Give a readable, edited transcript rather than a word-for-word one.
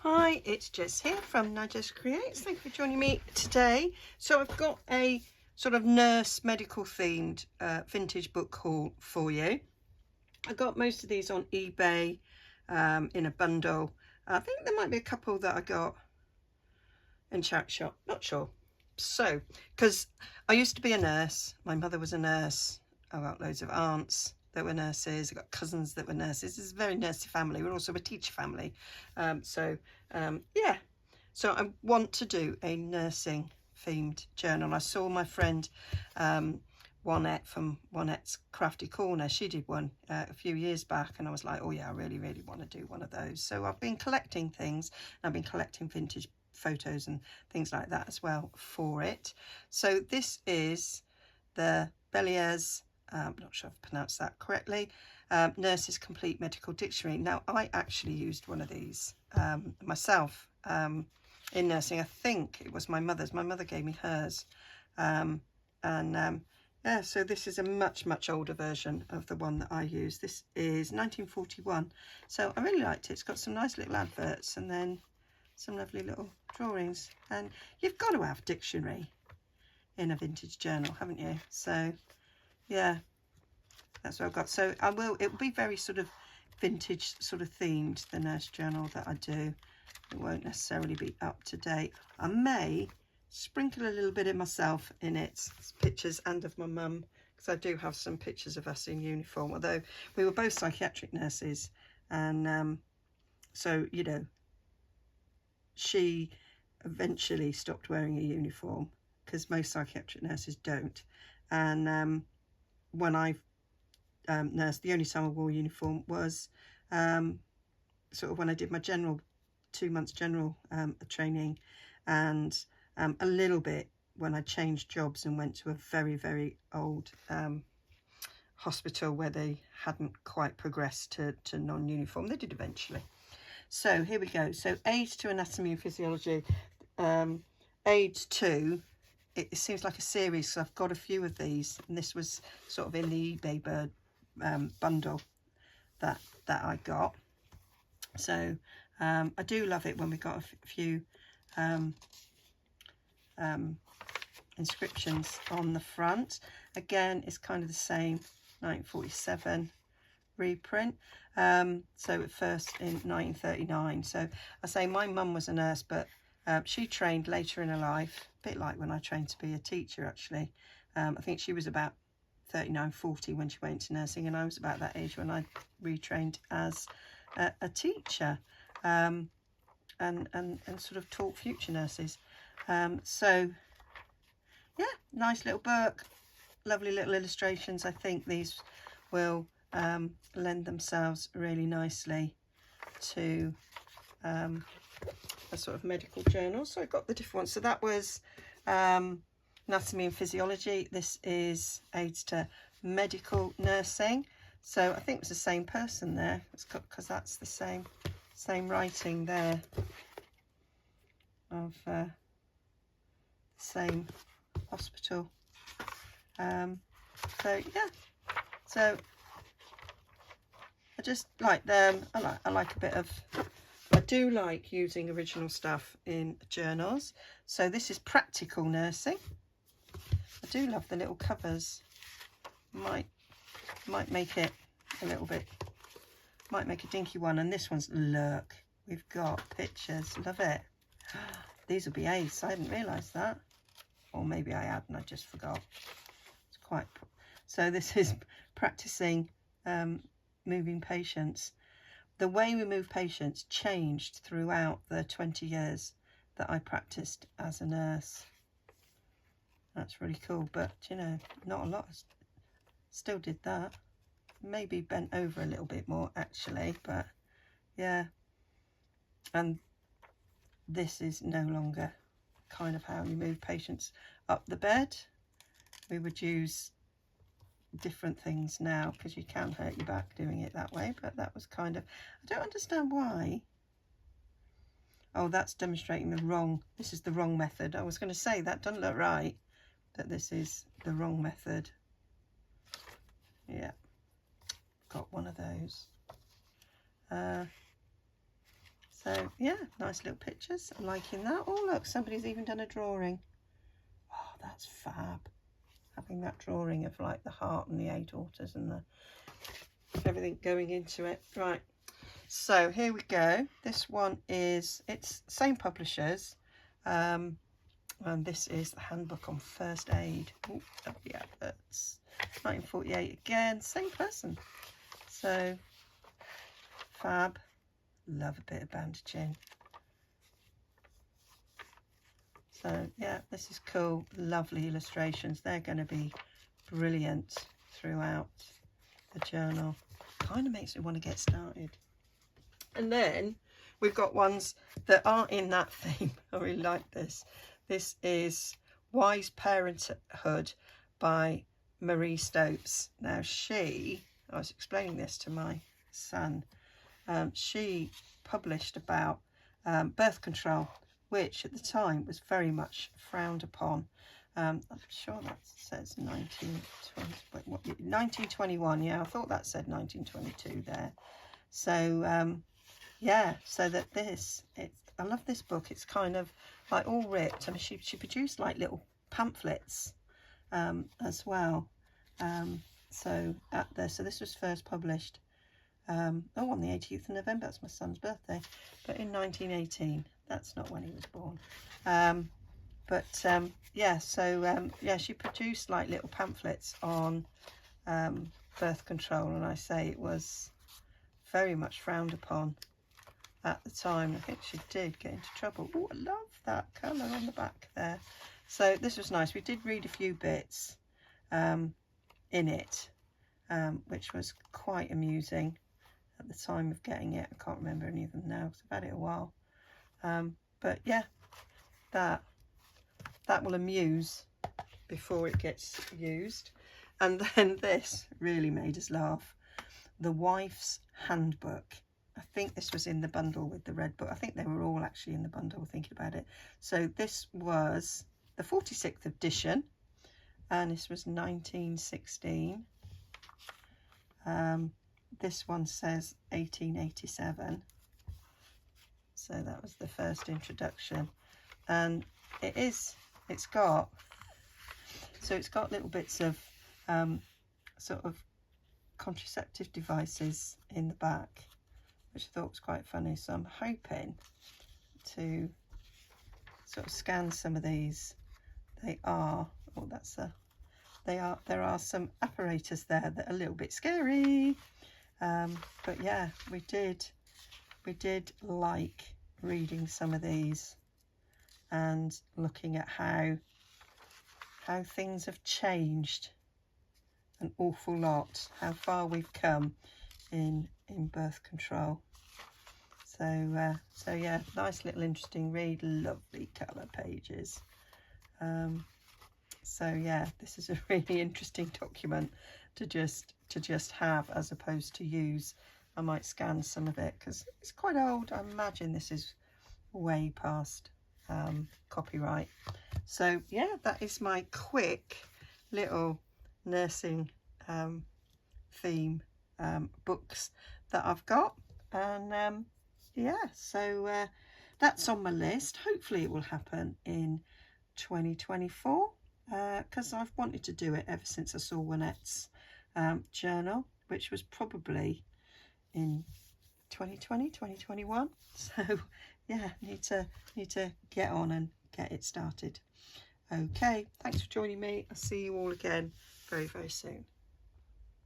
Hi, it's Jess here from Nigezza Creates. Thank you for joining me today. So I've got a sort of nurse medical themed vintage book haul for you. I got most of these on eBay in a bundle. I think there might be a couple that I got in charity shop, not sure. So, because I used to be a nurse, my mother was a nurse, I got loads of aunts that were nurses, I got cousins that were nurses. This is a very nursey family. We're also a teacher family. Yeah, so I want to do a nursing themed journal. I saw my friend Juanette from Juanette's Crafty Corner. She did one a few years back, and I was like, oh yeah, I really want to do one of those. So I've been collecting things, and I've been collecting vintage photos and things like that as well for it. So this is the Bellier's, I'm not sure if I've pronounced that correctly, Nurse's Complete Medical Dictionary. Now, I actually used one of these myself in nursing. I think it was my mother's. My mother gave me hers. Yeah, so this is a much older version of the one that I use. This is 1941. So I really liked it. It's got some nice little adverts and then some lovely little drawings. And you've got to have dictionary in a vintage journal, haven't you? So yeah, that's what I've got. So it will be very sort of vintage sort of themed, the nurse journal that I do. It won't necessarily be up to date. I may sprinkle a little bit of myself in it, pictures, and of my mum, because I do have some pictures of us in uniform, although we were both psychiatric nurses, and so, you know, she eventually stopped wearing a uniform because most psychiatric nurses don't. And when I nursed, the only time I wore a uniform was sort of when I did my 2 months general training, and a little bit when I changed jobs and went to a very old hospital where they hadn't quite progressed to non-uniform. They did eventually. So here we go. So Aids to Anatomy and Physiology, Aids 2. It seems like a series, so I've got a few of these, and this was sort of in the eBay bird bundle that I got. So I do love it when we got a few inscriptions on the front. Again, it's kind of the same 1947 reprint. So at first in 1939. So I say my mum was a nurse, but she trained later in her life, a bit like when I trained to be a teacher actually. I think she was about 39, 40 when she went into nursing, and I was about that age when I retrained as a teacher, and sort of taught future nurses. So yeah, nice little book, lovely little illustrations. I think these will lend themselves really nicely to a sort of medical journal. So I got the different ones. So that was Anatomy and Physiology. This is Aids to Medical Nursing. So I think it was the same person there. It's got, because that's the same writing there of same hospital. So yeah, so I just like them. I like a bit of, I do like using original stuff in journals. So this is Practical Nursing. I do love the little covers. Might make it a little bit, might make a dinky one. And this one's, look, we've got pictures. Love it. These will be ace. I hadn't realised that. Or maybe I had and I just forgot. It's quite, so this is practicing moving patients. The way we move patients changed throughout the 20 years that I practiced as a nurse. That's really cool, but you know, not a lot still did that. Maybe bent over a little bit more actually, but yeah. And this is no longer kind of how we move patients up the bed. We would use different things now because you can hurt your back doing it that way, but that was kind of, I don't understand why. Oh, that's demonstrating the wrong, this is the wrong method. I was going to say that doesn't look right, but this is the wrong method. Yeah, got one of those. So yeah, nice little pictures. I'm liking that. Oh look, somebody's even done a drawing. Oh, that's fab. Having that drawing of like the heart and the 8 daughters and the everything going into it. Right, so here we go. This one is, it's same publishers, and this is the handbook on first aid. Oh, yeah, that's 1948 again, same person. So fab. Love a bit of bandaging. So yeah, this is cool. Lovely illustrations. They're going to be brilliant throughout the journal. Kind of makes me want to get started. And then we've got ones that aren't in that theme. I really like this. This is Wise Parenthood by Marie Stopes. Now I was explaining this to my son, she published about birth control, which at the time was very much frowned upon. I'm sure that says 1921. Yeah, I thought that said 1922 there. So yeah, so that I love this book. It's kind of like all ripped. I mean, she produced like little pamphlets as well. So this was first published on the 18th of November. That's my son's birthday, but in 1918. That's not when he was born. Yeah, so yeah, she produced like little pamphlets on birth control, and I say it was very much frowned upon at the time. I think she did get into trouble. Oh, I love that colour on the back there. So this was nice. We did read a few bits in it, which was quite amusing at the time of getting it. I can't remember any of them now because I've had it a while. But yeah, that will amuse before it gets used. And then this really made us laugh. The Wife's Handbook. I think this was in the bundle with the red book. I think they were all actually in the bundle, thinking about it. So this was the 46th edition, and this was 1916. This one says 1887. So that was the first introduction, and it's got little bits of sort of contraceptive devices in the back, which I thought was quite funny. So I'm hoping to sort of scan some of these. There are some apparatus there that are a little bit scary, but yeah, we did like reading some of these and looking at how things have changed an awful lot, how far we've come in birth control. So yeah, nice little interesting read, lovely colour pages. So yeah, this is a really interesting document to just have as opposed to use. I might scan some of it because it's quite old. I imagine this is way past copyright. So yeah, that is my quick little nursing theme books that I've got, and yeah, so that's on my list. Hopefully it will happen in 2024, because I've wanted to do it ever since I saw Wynette's journal, which was probably in 2020, 2021. So yeah, need to get on and get it started. Okay, thanks for joining me. I'll see you all again very, very soon.